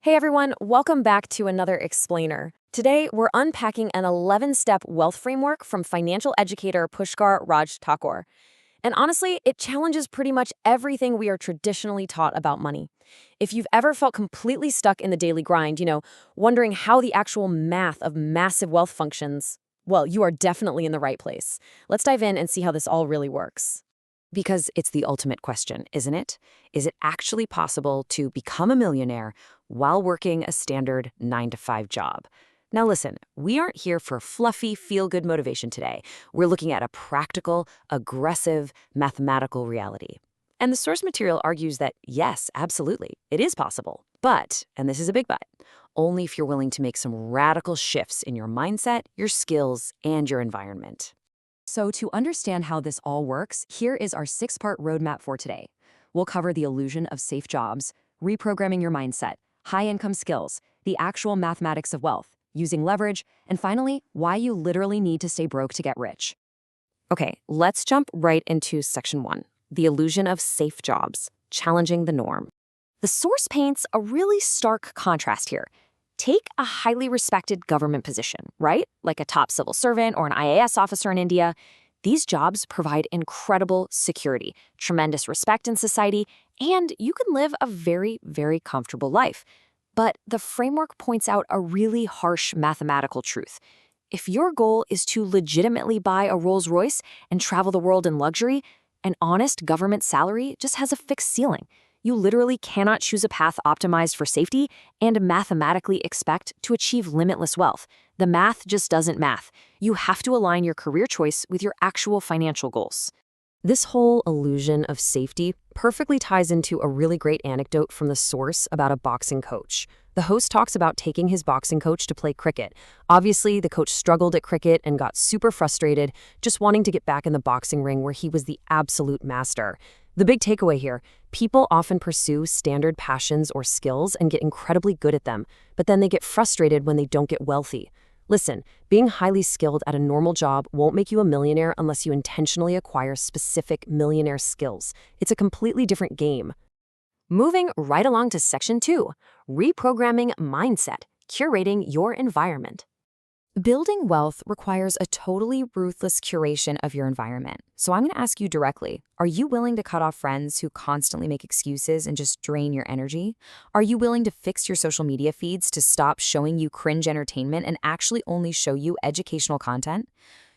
Hey everyone, welcome back to another Explainer. Today, we're unpacking an 11-step wealth framework from financial educator Pushkar Raj Thakur. And honestly, it challenges pretty much everything we are traditionally taught about money. If you've ever felt completely stuck in the daily grind, wondering how the actual math of massive wealth functions, well, you are definitely in the right place. Let's dive in and see how this all really works. Because it's the ultimate question, isn't it? Is it actually possible to become a millionaire while working a standard 9-to-5 job? Now listen, we aren't here for fluffy, feel-good motivation today. We're looking at a practical, aggressive, mathematical reality. And the source material argues that, yes, absolutely, it is possible. But, and this is a big but, only if you're willing to make some radical shifts in your mindset, your skills, and your environment. So to understand how this all works, here is our 6-part roadmap for today. We'll cover the illusion of safe jobs, reprogramming your mindset, high-income skills, the actual mathematics of wealth, using leverage, and finally, why you literally need to stay broke to get rich. Okay, let's jump right into section 1, the illusion of safe jobs, challenging the norm. The source paints a really stark contrast here. Take a highly respected government position, right? Like a top civil servant or an IAS officer in India. These jobs provide incredible security, tremendous respect in society, and you can live a very, very comfortable life. But the framework points out a really harsh mathematical truth. If your goal is to legitimately buy a Rolls-Royce and travel the world in luxury, an honest government salary just has a fixed ceiling. You literally cannot choose a path optimized for safety and mathematically expect to achieve limitless wealth. The math just doesn't math. You have to align your career choice with your actual financial goals. This whole illusion of safety perfectly ties into a really great anecdote from the source about a boxing coach. The host talks about taking his boxing coach to play cricket. Obviously, the coach struggled at cricket and got super frustrated, just wanting to get back in the boxing ring where he was the absolute master. The big takeaway here, people often pursue standard passions or skills and get incredibly good at them, but then they get frustrated when they don't get wealthy. Listen, being highly skilled at a normal job won't make you a millionaire unless you intentionally acquire specific millionaire skills. It's a completely different game. Moving right along to section 2, reprogramming mindset, curating your environment. Building wealth requires a totally ruthless curation of your environment. So I'm going to ask you directly, are you willing to cut off friends who constantly make excuses and just drain your energy? Are you willing to fix your social media feeds to stop showing you cringe entertainment and actually only show you educational content?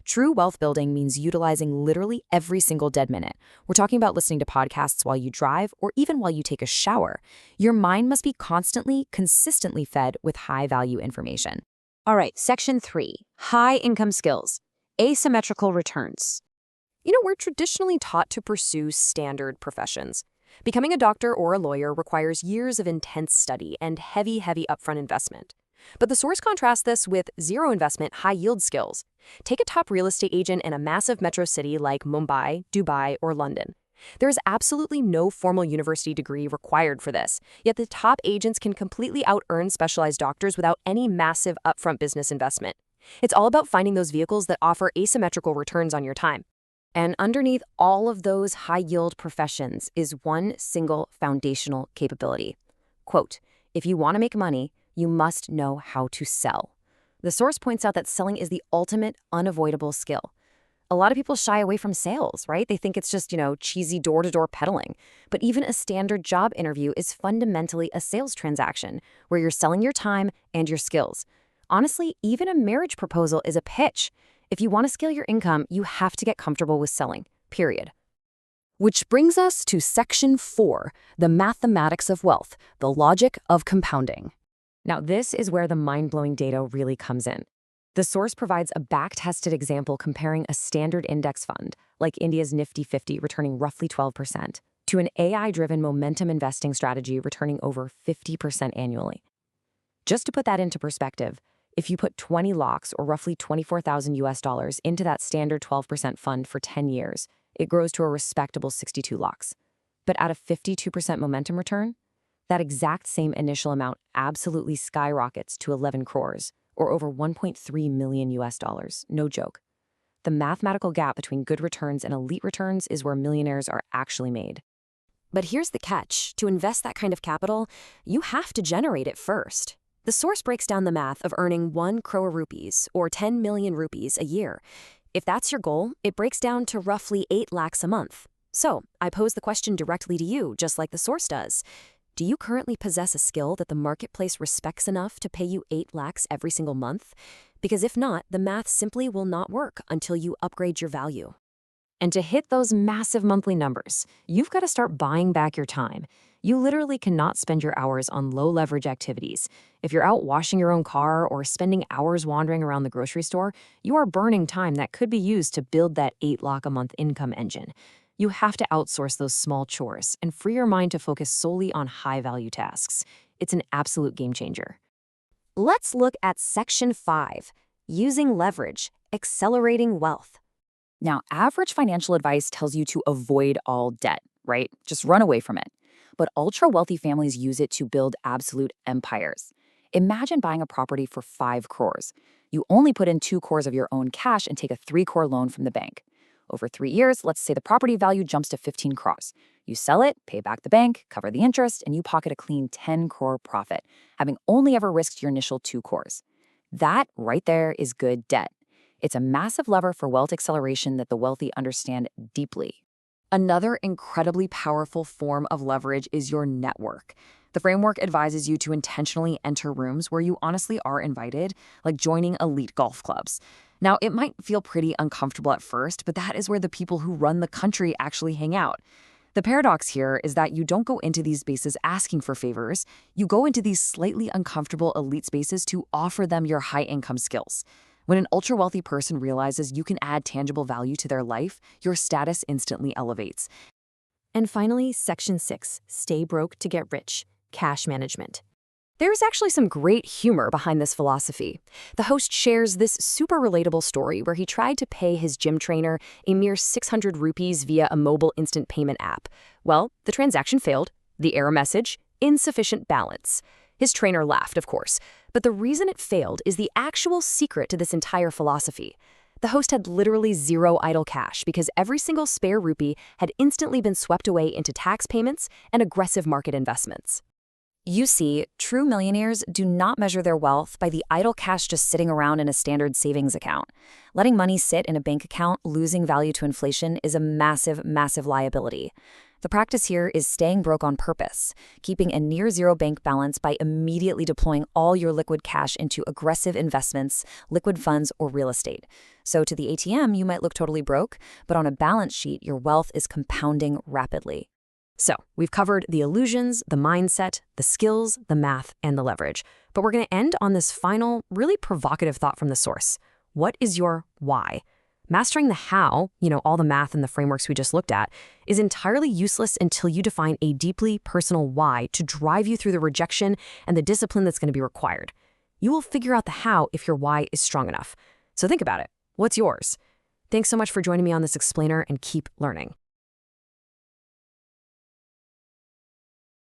True wealth building means utilizing literally every single dead minute. We're talking about listening to podcasts while you drive or even while you take a shower. Your mind must be constantly, consistently fed with high-value information. All right, section 3, high-income skills, asymmetrical returns. We're traditionally taught to pursue standard professions. Becoming a doctor or a lawyer requires years of intense study and heavy upfront investment. But the source contrasts this with zero investment, high-yield skills. Take a top real estate agent in a massive metro city like Mumbai, Dubai, or London. There is absolutely no formal university degree required for this, yet the top agents can completely out-earn specialized doctors without any massive upfront business investment. It's all about finding those vehicles that offer asymmetrical returns on your time. And underneath all of those high-yield professions is one single foundational capability. Quote, if you want to make money, you must know how to sell. The source points out that selling is the ultimate unavoidable skill. A lot of people shy away from sales, right? They think it's just, cheesy door-to-door peddling. But even a standard job interview is fundamentally a sales transaction where you're selling your time and your skills. Honestly, even a marriage proposal is a pitch. If you want to scale your income, you have to get comfortable with selling, period. Which brings us to section 4, the mathematics of wealth, the logic of compounding. Now, this is where the mind-blowing data really comes in. The source provides a back-tested example comparing a standard index fund, like India's Nifty 50 returning roughly 12%, to an AI-driven momentum investing strategy returning over 50% annually. Just to put that into perspective, if you put 20 lakhs or roughly 24,000 US dollars into that standard 12% fund for 10 years, it grows to a respectable 62 lakhs. But at a 52% momentum return, that exact same initial amount absolutely skyrockets to 11 crores, or over 1.3 million US dollars. No joke. The mathematical gap between good returns and elite returns is where millionaires are actually made. But here's the catch. To invest that kind of capital, you have to generate it first. The source breaks down the math of earning 1 crore rupees or 10 million rupees a year. If that's your goal, it breaks down to roughly 8 lakhs a month. So, I pose the question directly to you, just like the source does. Do you currently possess a skill that the marketplace respects enough to pay you 8 lakhs every single month? Because if not, the math simply will not work until you upgrade your value. And to hit those massive monthly numbers, you've got to start buying back your time. You literally cannot spend your hours on low-leverage activities. If you're out washing your own car or spending hours wandering around the grocery store, you are burning time that could be used to build that 8 lakh a month income engine. You have to outsource those small chores and free your mind to focus solely on high-value tasks. It's an absolute game changer. Let's look at Section 5, Using Leverage, Accelerating Wealth. Now, average financial advice tells you to avoid all debt, right? Just run away from it. But ultra-wealthy families use it to build absolute empires. Imagine buying a property for 5 crores. You only put in 2 crores of your own cash and take a 3-crore loan from the bank. Over 3 years, let's say the property value jumps to 15 crores. You sell it, pay back the bank, cover the interest, and you pocket a clean 10 crore profit, having only ever risked your initial 2 crores. That right there is good debt. It's a massive lever for wealth acceleration that the wealthy understand deeply. Another incredibly powerful form of leverage is your network. The framework advises you to intentionally enter rooms where you honestly are invited, like joining elite golf clubs. Now, it might feel pretty uncomfortable at first, but that is where the people who run the country actually hang out. The paradox here is that you don't go into these spaces asking for favors. You go into these slightly uncomfortable elite spaces to offer them your high-income skills. When an ultra-wealthy person realizes you can add tangible value to their life, your status instantly elevates. And finally, Section 6, Stay Broke to Get Rich, Cash Management. There's actually some great humor behind this philosophy. The host shares this super relatable story where he tried to pay his gym trainer a mere 600 rupees via a mobile instant payment app. Well, the transaction failed. The error message, insufficient balance. His trainer laughed, of course, but the reason it failed is the actual secret to this entire philosophy. The host had literally zero idle cash because every single spare rupee had instantly been swept away into tax payments and aggressive market investments. You see, true millionaires do not measure their wealth by the idle cash just sitting around in a standard savings account. Letting money sit in a bank account, losing value to inflation, is a massive, massive liability. The practice here is staying broke on purpose, keeping a near-zero bank balance by immediately deploying all your liquid cash into aggressive investments, liquid funds, or real estate. So to the ATM, you might look totally broke, but on a balance sheet, your wealth is compounding rapidly. So, we've covered the illusions, the mindset, the skills, the math, and the leverage. But we're going to end on this final, really provocative thought from the source. What is your why? Mastering the how, all the math and the frameworks we just looked at, is entirely useless until you define a deeply personal why to drive you through the rejection and the discipline that's going to be required. You will figure out the how if your why is strong enough. So think about it. What's yours? Thanks so much for joining me on this explainer, and keep learning.